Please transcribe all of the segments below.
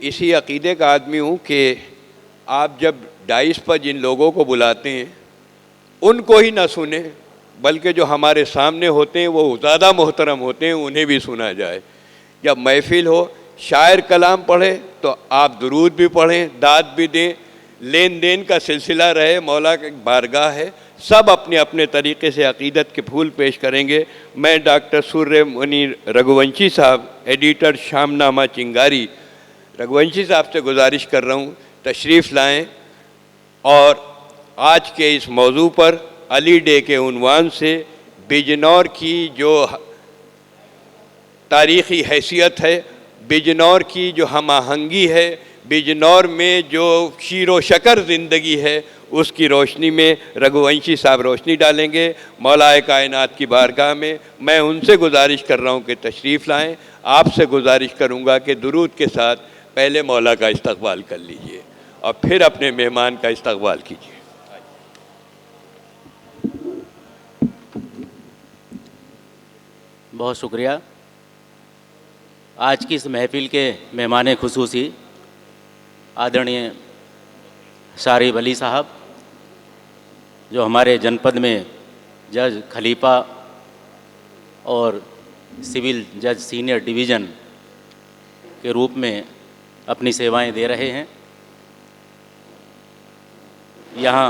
इसी अकीदे का आदमी हूँ कि आप जब डाइस पर जिन लोगों को बुलाते हैं उनको ही ना सुने, बल्कि जो हमारे सामने होते हैं वो ज़्यादा मोहतरम होते हैं, उन्हें भी सुना जाए। जब महफिल हो, शायर कलाम पढ़े तो आप दुरूद भी पढ़ें, दाद भी दें, लेन देन का सिलसिला रहे, मौला की बारगाह है। सब अपने अपने तरीक़े से अक़ीदत के फूल पेश करेंगे। मैं डॉक्टर सूर्य मुनीर रघुवंशी साहब, एडिटर शामनामा चिंगारी, रघुवंशी साहब से गुजारिश कर रहा हूँ तशरीफ़ लाएँ और आज के इस मौजू पर अली डे के उन्वान से बिजनौर की जो तारीख़ी हैसियत है, बिजनौर की जो हम आहंगी है, बिजनौर में जो शीरो शकर ज़िंदगी है, उसकी रोशनी में रघुवंशी साहब रोशनी डालेंगे मौलाए कायनात की बारगाह में। मैं उनसे गुजारिश कर रहा हूँ कि तशरीफ़ लाएँ। आपसे गुजारिश करूँगा कि दुरूद के साथ पहले मौला का इस्तक़बाल कर लीजिए और फिर अपने मेहमान का इस्तक़बाल कीजिए। बहुत शुक्रिया। आज की इस महफ़िल के मेहमान खुसूसी आदरणीय शारिब अली साहब, जो हमारे जनपद में जज खलीफा और सिविल जज सीनियर डिवीज़न के रूप में अपनी सेवाएं दे रहे हैं। यहाँ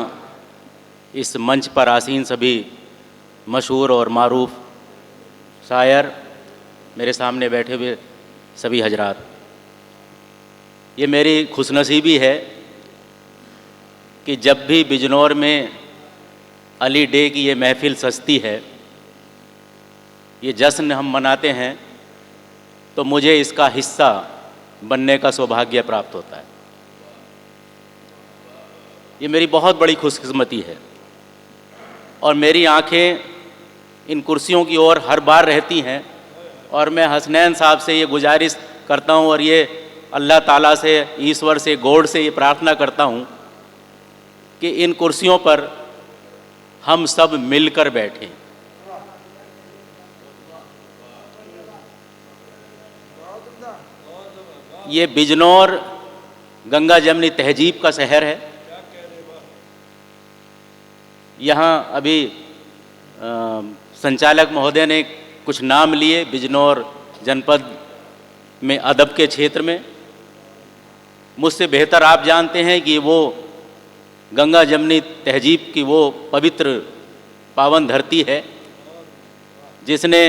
इस मंच पर आसीन सभी मशहूर और मारूफ शायर, मेरे सामने बैठे हुए सभी हजरात, ये मेरी खुशनसीबी है कि जब भी बिजनौर में अली डे की ये महफ़िल सजती है, ये जश्न हम मनाते हैं, तो मुझे इसका हिस्सा बनने का सौभाग्य प्राप्त होता है। ये मेरी बहुत बड़ी खुशकिस्मती है और मेरी आंखें इन कुर्सियों की ओर हर बार रहती हैं और मैं हसनैन साहब से ये गुजारिश करता हूँ और ये अल्लाह ताला से, ईश्वर से, गॉड से ये प्रार्थना करता हूँ कि इन कुर्सियों पर हम सब मिलकर बैठें। ये बिजनौर गंगा जमनी तहजीब का शहर है। यहाँ अभी संचालक महोदय ने कुछ नाम लिए बिजनौर जनपद में अदब के क्षेत्र में। मुझसे बेहतर आप जानते हैं कि वो गंगा जमनी तहजीब की वो पवित्र पावन धरती है जिसने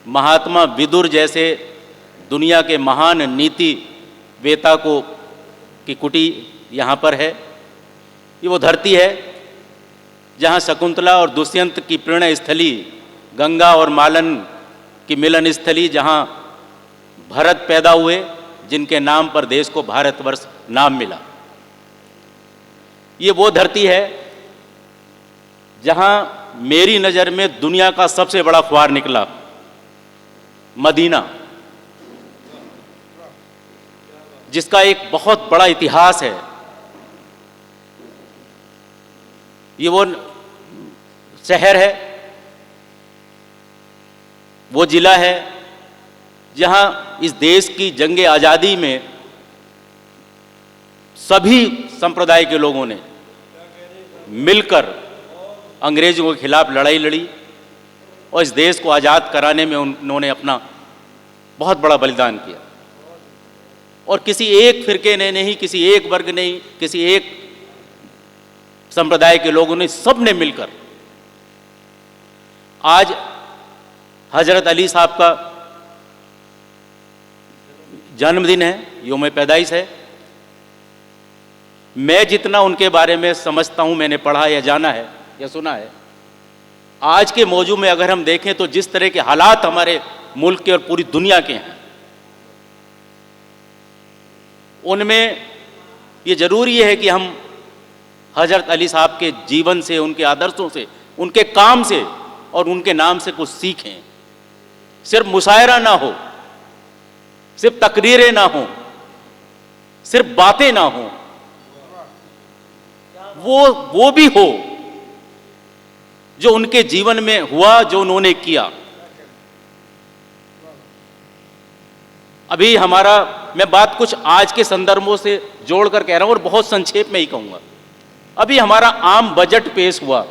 महात्मा विदुर जैसे दुनिया के महान नीति वेता को की कुटी यहाँ पर है। ये वो धरती है जहाँ शकुंतला और दुष्यंत की प्रणय स्थली, गंगा और मालन की मिलन स्थली, जहाँ भरत पैदा हुए, जिनके नाम पर देश को भारतवर्ष नाम मिला। ये वो धरती है जहाँ मेरी नज़र में दुनिया का सबसे बड़ा ख्वार निकला, मदीना, जिसका एक बहुत बड़ा इतिहास है। ये वो शहर है, वो जिला है जहाँ इस देश की जंग आज़ादी में सभी संप्रदाय के लोगों ने मिलकर अंग्रेज़ों के खिलाफ लड़ाई लड़ी और इस देश को आज़ाद कराने में उन्होंने अपना बहुत बड़ा बलिदान किया। और किसी एक फिरके ने नहीं, किसी एक वर्ग ने, किसी एक संप्रदाय के लोगों ने, सब ने मिलकर आज हजरत अली साहब का जन्मदिन है, योम पैदाइश है। मैं जितना उनके बारे में समझता हूं, मैंने पढ़ा या जाना है या सुना है, आज के मौजू में अगर हम देखें तो जिस तरह के हालात हमारे मुल्क के और पूरी दुनिया के हैं, उनमें ये ज़रूरी है कि हम हजरत अली साहब के जीवन से, उनके आदर्शों से, उनके काम से और उनके नाम से कुछ सीखें। सिर्फ मुशायरा ना हो, सिर्फ तकरीरें ना हो, सिर्फ बातें ना हो, वो भी हो जो उनके जीवन में हुआ, जो उन्होंने किया। अभी हमारा, मैं बात कुछ आज के संदर्भों से जोड़ कर कह रहा हूं और बहुत संक्षेप में ही कहूंगा। अभी हमारा आम बजट पेश हुआ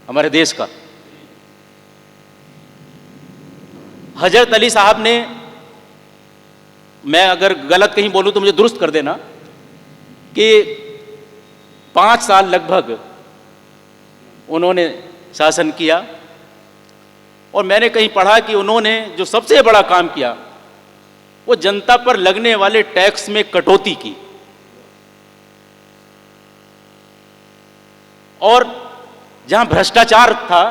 हमारे देश का। हजरत अली साहब ने, मैं अगर गलत कहीं बोलूं तो मुझे दुरुस्त कर देना, कि 5 साल लगभग उन्होंने शासन किया और मैंने कहीं पढ़ा कि उन्होंने जो सबसे बड़ा काम किया वो जनता पर लगने वाले टैक्स में कटौती की और जहां भ्रष्टाचार था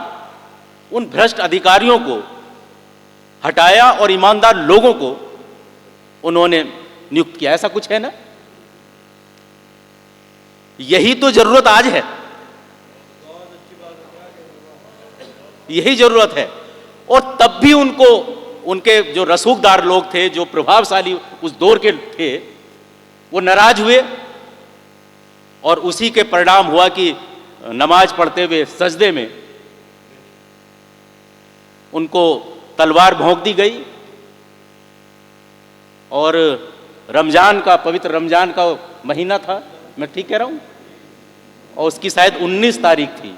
उन भ्रष्ट अधिकारियों को हटाया और ईमानदार लोगों को उन्होंने नियुक्त किया। ऐसा कुछ है ना? यही तो जरूरत आज है, यही जरूरत है। और तब भी उनको, उनके जो रसूखदार लोग थे, जो प्रभावशाली उस दौर के थे, वो नाराज हुए और उसी के परिणाम हुआ कि नमाज पढ़ते हुए सजदे में उनको तलवार भोंक दी गई और रमजान का, पवित्र रमजान का महीना था, मैं ठीक कह रहा हूं, और उसकी शायद 19 तारीख थी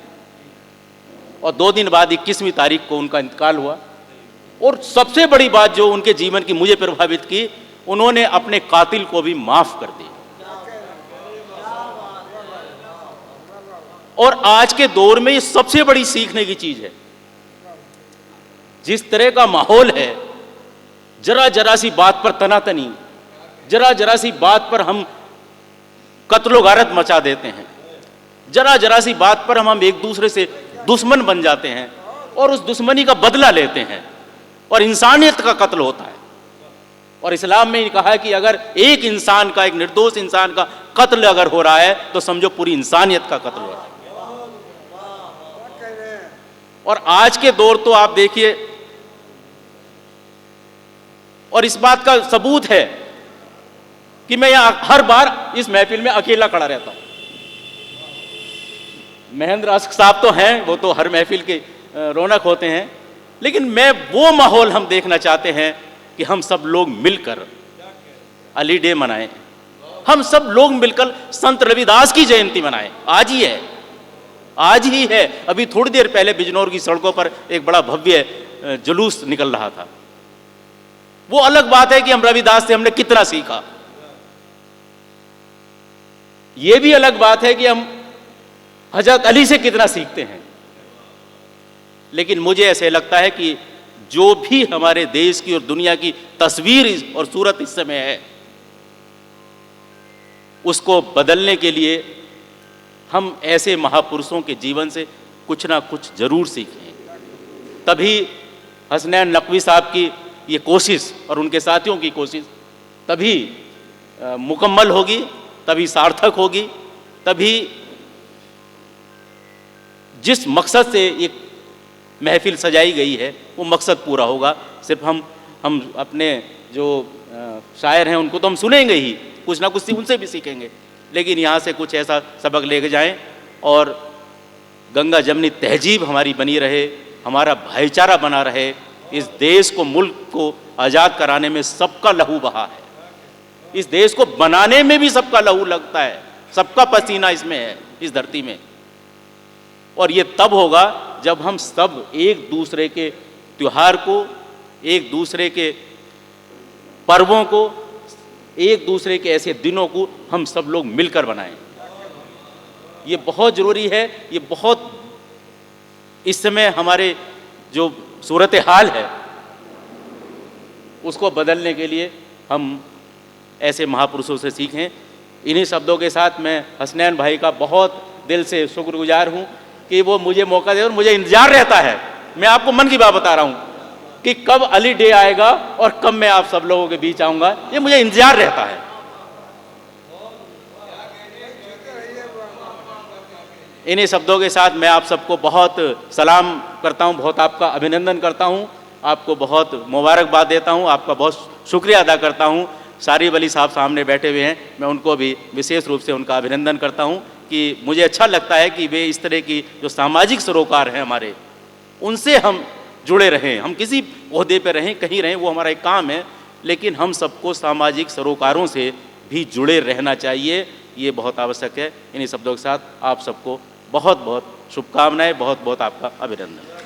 और 2 दिन बाद 21वीं तारीख को उनका इंतकाल हुआ। और सबसे बड़ी बात जो उनके जीवन की मुझे प्रभावित की, उन्होंने अपने कातिल को भी माफ कर दिया। और आज के दौर में ये सबसे बड़ी सीखने की चीज है। जिस तरह का माहौल है, जरा जरा सी बात पर तनातनी, जरा जरा सी बात पर हम कत्लो गारत मचा देते हैं, जरा जरा सी बात पर हम एक दूसरे से दुश्मन बन जाते हैं और उस दुश्मनी का बदला लेते हैं और इंसानियत का कत्ल होता है। और इस्लाम में कहा है कि अगर एक इंसान का, एक निर्दोष इंसान का कत्ल अगर हो रहा है तो समझो पूरी इंसानियत का कत्ल हो रहा है। और आज के दौर तो आप देखिए, और इस बात का सबूत है कि मैं यहां हर बार इस महफिल में अकेला खड़ा रहता हूं। महेंद्र अश्क साहब तो हैं, वो तो हर महफिल के रौनक होते हैं, लेकिन मैं वो माहौल हम देखना चाहते हैं कि हम सब लोग मिलकर अली डे मनाएं, हम सब लोग मिलकर संत रविदास की जयंती मनाएं। आज ही है, आज ही है। अभी थोड़ी देर पहले बिजनौर की सड़कों पर एक बड़ा भव्य जुलूस निकल रहा था। वो अलग बात है कि हम रविदास से हमने कितना सीखा, ये भी अलग बात है कि हम हजरत अली से कितना सीखते हैं। लेकिन मुझे ऐसे लगता है कि जो भी हमारे देश की और दुनिया की तस्वीर और सूरत इस समय है, उसको बदलने के लिए हम ऐसे महापुरुषों के जीवन से कुछ ना कुछ जरूर सीखें। तभी हसनैन नकवी साहब की ये कोशिश और उनके साथियों की कोशिश तभी मुकम्मल होगी, तभी सार्थक होगी, तभी जिस मकसद से ये महफिल सजाई गई है वो मकसद पूरा होगा। सिर्फ हम अपने जो शायर हैं उनको तो हम सुनेंगे ही, कुछ ना कुछ उनसे भी सीखेंगे, लेकिन यहाँ से कुछ ऐसा सबक लेके जाएं और गंगा जमनी तहजीब हमारी बनी रहे, हमारा भाईचारा बना रहे। इस देश को, मुल्क को आज़ाद कराने में सबका लहू बहा है, इस देश को बनाने में भी सबका लहू लगता है, सबका पसीना इसमें है, इस धरती में। और ये तब होगा जब हम सब एक दूसरे के त्योहार को, एक दूसरे के पर्वों को, एक दूसरे के ऐसे दिनों को हम सब लोग मिलकर बनाएं। ये बहुत ज़रूरी है। ये बहुत इस समय हमारे जो सूरत हाल है उसको बदलने के लिए हम ऐसे महापुरुषों से सीखें। इन्हीं शब्दों के साथ मैं हसनैन भाई का बहुत दिल से शुक्रगुजार हूँ कि वो मुझे मौका दे, और मुझे इंतजार रहता है। मैं आपको मन की बात बता रहा हूँ कि कब अली डे आएगा और कब मैं आप सब लोगों के बीच आऊँगा, ये मुझे इंतजार रहता है। इन्हीं शब्दों के साथ मैं आप सबको बहुत सलाम करता हूँ, बहुत आपका अभिनंदन करता हूँ, आपको बहुत मुबारकबाद देता हूँ, आपका बहुत शुक्रिया अदा करता हूँ। शारिब अली साहब सामने बैठे हुए हैं, मैं उनको भी विशेष रूप से उनका अभिनंदन करता हूँ कि मुझे अच्छा लगता है कि वे इस तरह की जो सामाजिक सरोकार हैं हमारे, उनसे हम जुड़े रहें, हम किसी ओहदे पे रहें, कहीं रहें, वो हमारा एक काम है, लेकिन हम सबको सामाजिक सरोकारों से भी जुड़े रहना चाहिए, ये बहुत आवश्यक है। इन्हीं शब्दों के साथ आप सबको बहुत बहुत शुभकामनाएं, बहुत बहुत आपका अभिनंदन।